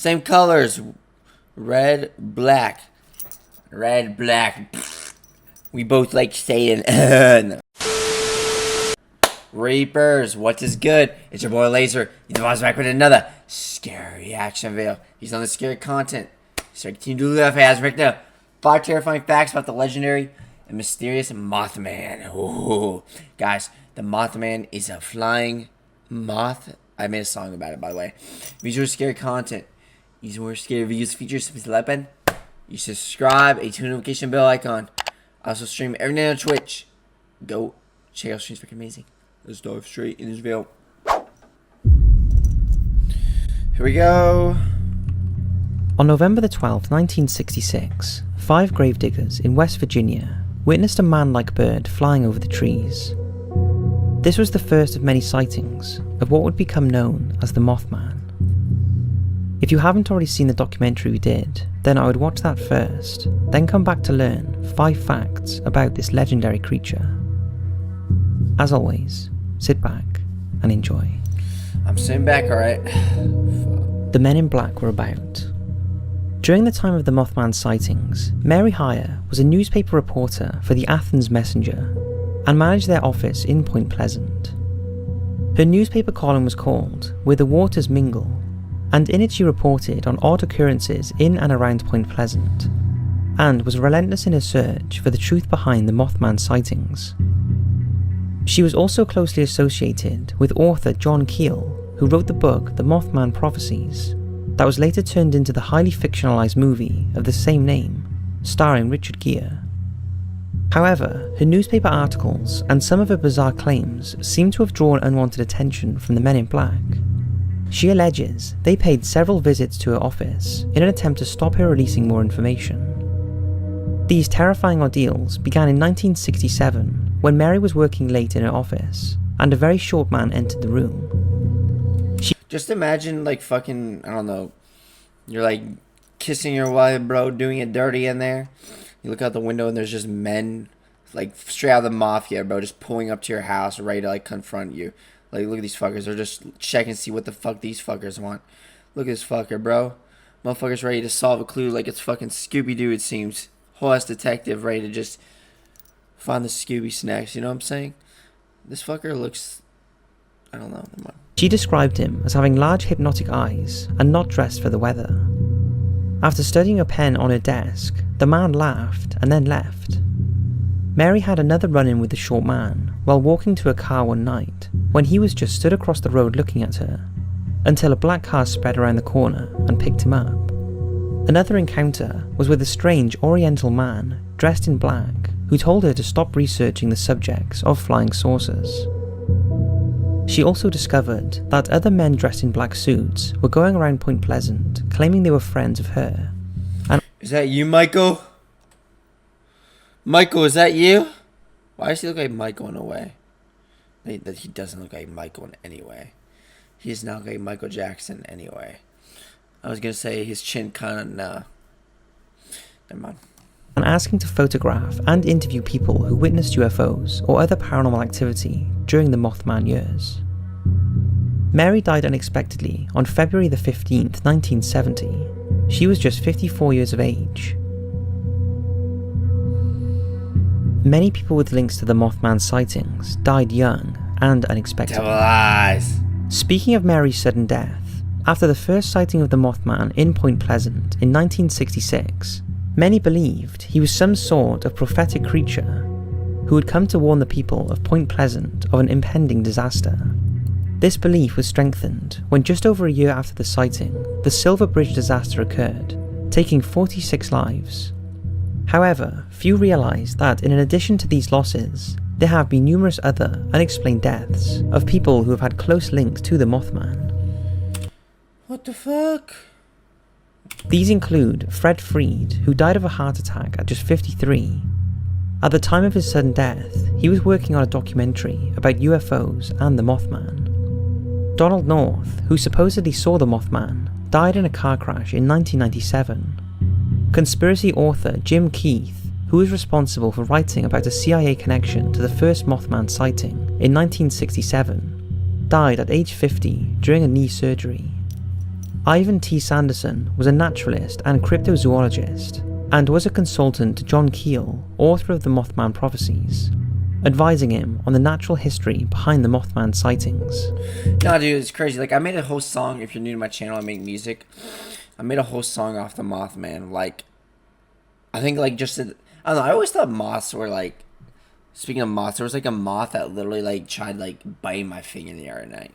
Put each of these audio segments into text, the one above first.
Same colors. Red, black. Red, black. We both like saying no. Reapers, what is good? It's your boy Laser. He's back with another scary action video. He's on the scary content. So continue to live as right now. 5 terrifying facts about the legendary and mysterious Mothman. Ooh. Guys, the Mothman is a flying moth. I made a song about it, by the way. These are scary content. These are scary videos, features, weapon. You subscribe, a notification bell icon. I also stream every night on Twitch. Go check out streams, freaking amazing. Let's dive straight in this video. Here we go. On November the 12th, 1966, 5 gravediggers in West Virginia witnessed a man-like bird flying over the trees. This was the first of many sightings of what would become known as the Mothman. If you haven't already seen the documentary we did, then I would watch that first, then come back to learn 5 facts about this legendary creature. As always, sit back and enjoy. I'm sitting back, alright. The men in black were about. During the time of the Mothman sightings, Mary Hyre was a newspaper reporter for the Athens Messenger and managed their office in Point Pleasant. Her newspaper column was called Where the Waters Mingle, and in it she reported on odd occurrences in and around Point Pleasant, and was relentless in her search for the truth behind the Mothman sightings. She was also closely associated with author John Keel, who wrote the book The Mothman Prophecies, that was later turned into the highly fictionalized movie of the same name, starring Richard Gere. However, her newspaper articles and some of her bizarre claims seem to have drawn unwanted attention from the men in black. She alleges they paid several visits to her office in an attempt to stop her releasing more information. These terrifying ordeals began in 1967 when Mary was working late in her office and a very short man entered the room. Just imagine, like, fucking, I don't know, you're like kissing your wife, bro, doing it dirty in there. You look out the window and there's just men, like, straight out of the mafia, bro, just pulling up to your house, ready to, like, confront you. Like, look at these fuckers. They're just checking to see what the fuck these fuckers want. Look at this fucker, bro. Motherfucker's ready to solve a clue like it's fucking Scooby-Doo, it seems. Whole ass detective ready to just find the Scooby snacks, you know what I'm saying? This fucker looks, I don't know. She described him as having large hypnotic eyes and not dressed for the weather. After studying a pen on her desk, the man laughed and then left. Mary had another run-in with the short man while walking to a car one night when he was just stood across the road looking at her, until a black car sped around the corner and picked him up. Another encounter was with a strange oriental man dressed in black who told her to stop researching the subjects of flying saucers. She also discovered that other men dressed in black suits were going around Point Pleasant claiming they were friends of her. And is that you, Michael? Michael, is that you? Why does he look like Michael in a way? That he doesn't look like Michael in any way. He is not like Michael Jackson anyway. I was gonna say his chin kind of, nah. Never mind. And asking to photograph and interview people who witnessed UFOs or other paranormal activity during the Mothman years. Mary died unexpectedly on February the 15th, 1970. She was just 54 years of age. Many people with links to the Mothman sightings died young and unexpectedly. Devil eyes. Speaking of Mary's sudden death, after the first sighting of the Mothman in Point Pleasant in 1966, many believed he was some sort of prophetic creature who had come to warn the people of Point Pleasant of an impending disaster. This belief was strengthened when just over a year after the sighting, the Silver Bridge disaster occurred, taking 46 lives. However, few realised that in addition to these losses, there have been numerous other unexplained deaths of people who have had close links to the Mothman. What the fuck? These include Fred Freed, who died of a heart attack at just 53. At the time of his sudden death, he was working on a documentary about UFOs and the Mothman. Donald North, who supposedly saw the Mothman, died in a car crash in 1997. Conspiracy author Jim Keith, who was responsible for writing about a CIA connection to the first Mothman sighting in 1967, died at age 50 during a knee surgery. Ivan T. Sanderson was a naturalist and cryptozoologist, and was a consultant to John Keel, author of the Mothman Prophecies, advising him on the natural history behind the Mothman sightings. No, dude, it's crazy. Like, I made a whole song. If you're new to my channel, I make music. I made a whole song off the Mothman. Like, I think, like, just, I don't know. I always thought moths were, like, speaking of moths, there was, like, a moth that literally, like, tried, like, biting my finger the other night.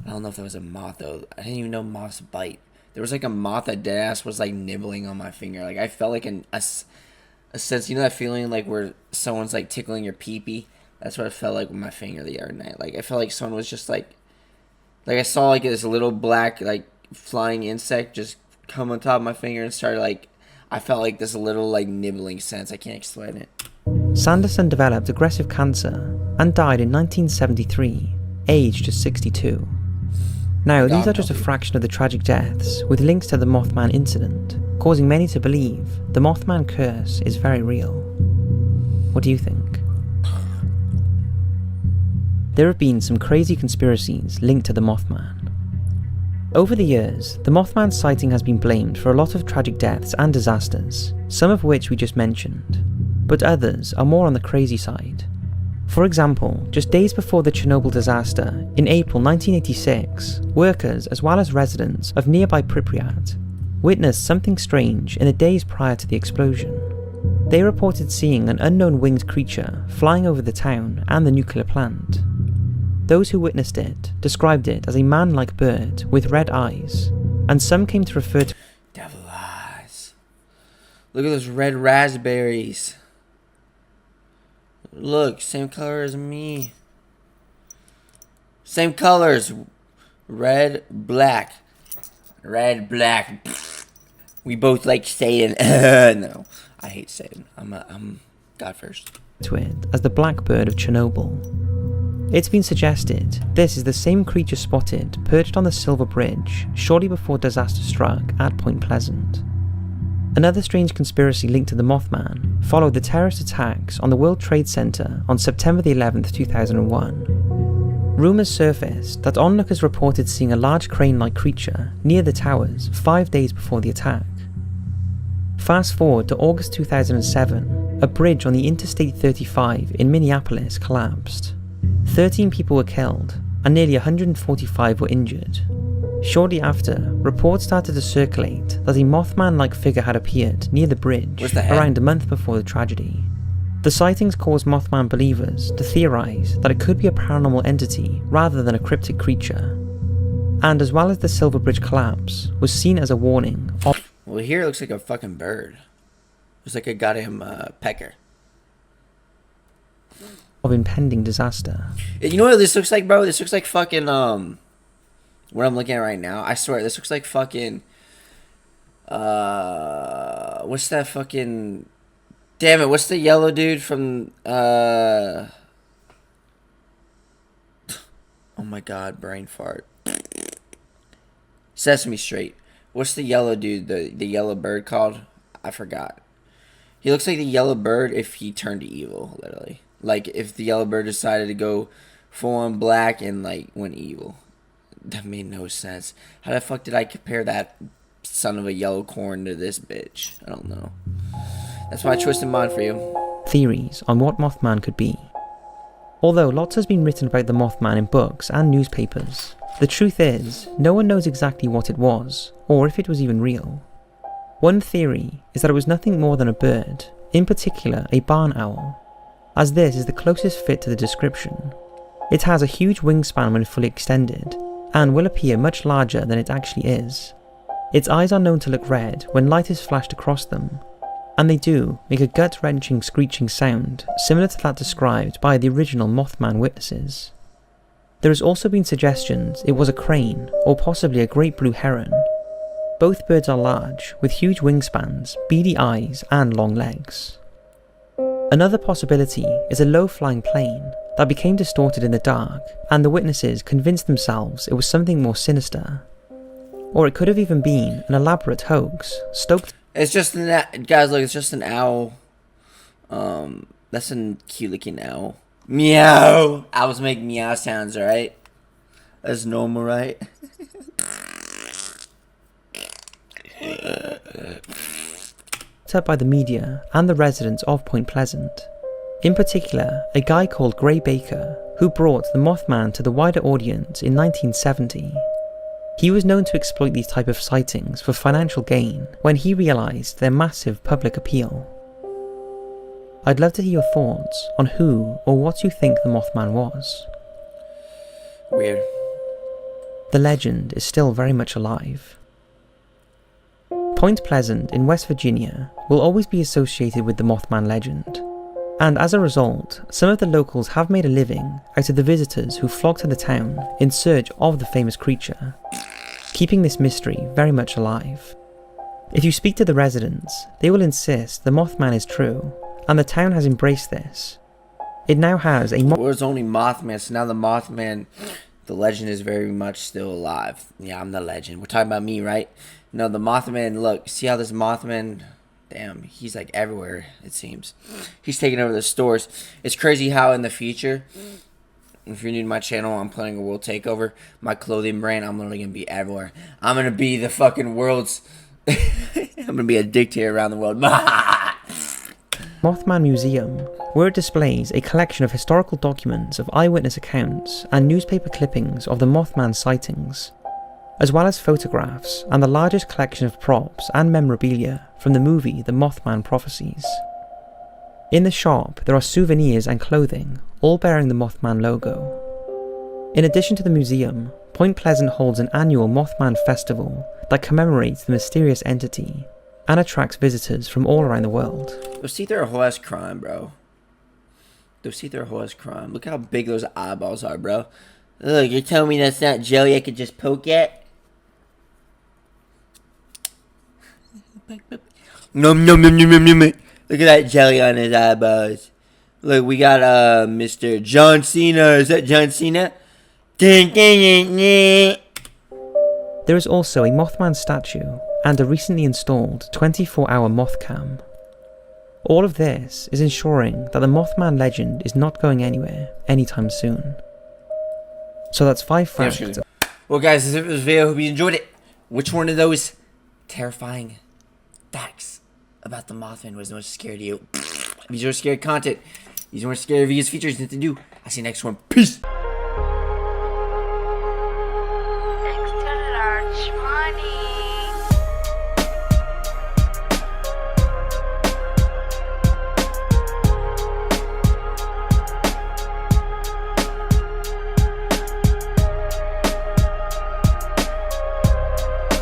I don't know if that was a moth, though. I didn't even know moths bite. There was, like, a moth that deadass was, like, nibbling on my finger. Like, I felt like a sense, you know that feeling, like, where someone's, like, tickling your pee-pee? That's what I felt like with my finger the other night. Like, I felt like someone was just, like, I saw, like, this little black, like, flying insect just come on top of my finger and started, like, I felt like this little, like, nibbling sense. I can't explain it. Sanderson developed aggressive cancer and died in 1973, aged just 62. Now, these are just a fraction of the tragic deaths, with links to the Mothman incident, causing many to believe the Mothman curse is very real. What do you think? There have been some crazy conspiracies linked to the Mothman. Over the years, the Mothman sighting has been blamed for a lot of tragic deaths and disasters, some of which we just mentioned, but others are more on the crazy side. For example, just days before the Chernobyl disaster, in April 1986, workers as well as residents of nearby Pripyat witnessed something strange in the days prior to the explosion. They reported seeing an unknown winged creature flying over the town and the nuclear plant. Those who witnessed it described it as a man-like bird with red eyes, and some came to refer to Devil eyes. Look at those red raspberries. Look, same color as me. Same colors. Red, black. Red, black. We both like Satan. No, I hate Satan. I'm God first. to it as the Blackbird of Chernobyl. It's been suggested this is the same creature spotted perched on the Silver Bridge shortly before disaster struck at Point Pleasant. Another strange conspiracy linked to the Mothman followed the terrorist attacks on the World Trade Center on September 11, 2001. Rumours surfaced that onlookers reported seeing a large crane-like creature near the towers 5 days before the attack. Fast forward to August 2007, a bridge on the Interstate 35 in Minneapolis collapsed. 13 people were killed and nearly 145 were injured. Shortly after, reports started to circulate that a Mothman-like figure had appeared near the bridge around a month before the tragedy. The sightings caused Mothman believers to theorise that it could be a paranormal entity rather than a cryptic creature. And as well as the Silver Bridge collapse was seen as a warning of— Well, here it looks like a fucking bird. It's like a goddamn pecker. of impending disaster. You know what this looks like, bro? This looks like fucking, what I'm looking at right now. I swear, this looks like fucking, what's that fucking, damn it, what's the yellow dude from, oh my god, brain fart. Sesame Street. What's the yellow dude, the yellow bird called? I forgot. He looks like the yellow bird if he turned evil, literally. Like, if the yellow bird decided to go full on black and, like, went evil. That made no sense. How the fuck did I compare that son of a yellow corn to this bitch? I don't know. That's my twisted mind for you. Theories on what Mothman could be. Although lots has been written about the Mothman in books and newspapers, the truth is, no one knows exactly what it was, or if it was even real. One theory is that it was nothing more than a bird, in particular a barn owl, as this is the closest fit to the description. It has a huge wingspan when fully extended, and will appear much larger than it actually is. Its eyes are known to look red when light is flashed across them, and they do make a gut-wrenching screeching sound similar to that described by the original Mothman witnesses. There has also been suggestions it was a crane, or possibly a great blue heron. Both birds are large, with huge wingspans, beady eyes, and long legs. Another possibility is a low-flying plane that became distorted in the dark, and the witnesses convinced themselves it was something more sinister. Or it could have even been an elaborate hoax, stoked— It's just an guys, look, it's just an owl. That's a cute looking owl. Meow. Owls make meow sounds, alright? That's normal, right? picked up by the media and the residents of Point Pleasant. In particular, a guy called Gray Baker, who brought the Mothman to the wider audience in 1970. He was known to exploit these type of sightings for financial gain when he realised their massive public appeal. I'd love to hear your thoughts on who or what you think the Mothman was. Weird. The legend is still very much alive. Point Pleasant in West Virginia will always be associated with the Mothman legend, and as a result, some of the locals have made a living out of the visitors who flock to the town in search of the famous creature, keeping this mystery very much alive. If you speak to the residents, they will insist the Mothman is true, and the town has embraced this. It now has a Well, it's only Mothman, so now the Mothman, the legend is very much still alive. Yeah, I'm the legend. We're talking about me, right? No, the Mothman, look, see how this Mothman, damn, he's like everywhere, it seems. He's taking over the stores. It's crazy how in the future, if you're new to my channel, I'm planning a world takeover. My clothing brand, I'm literally going to be everywhere. I'm going to be the fucking world's, I'm going to be a dictator around the world. Mothman Museum, where it displays a collection of historical documents of eyewitness accounts and newspaper clippings of the Mothman sightings, as well as photographs and the largest collection of props and memorabilia from the movie The Mothman Prophecies. In the shop, there are souvenirs and clothing, all bearing the Mothman logo. In addition to the museum, Point Pleasant holds an annual Mothman festival that commemorates the mysterious entity and attracts visitors from all around the world. Those teeth are a whole ass crime, bro. Those teeth are a whole ass crime. Look how big those eyeballs are, bro. Look, you're telling me that's not jelly I could just poke at? Nom nom nom nom nom nom. Look at that jelly on his eyeballs. Look, we got Mr. John Cena. Is that John Cena? There is also a Mothman statue and a recently installed 24-hour moth cam. All of this is ensuring that the Mothman legend is not going anywhere anytime soon. So that's 5 facts. Well, guys, this is this video. Hope you enjoyed it. Which one of those terrifying facts about the Mothman was the most scared of you? If you enjoy scary content, these are more scary videos, features, nothing to do. I'll see you next one. Peace.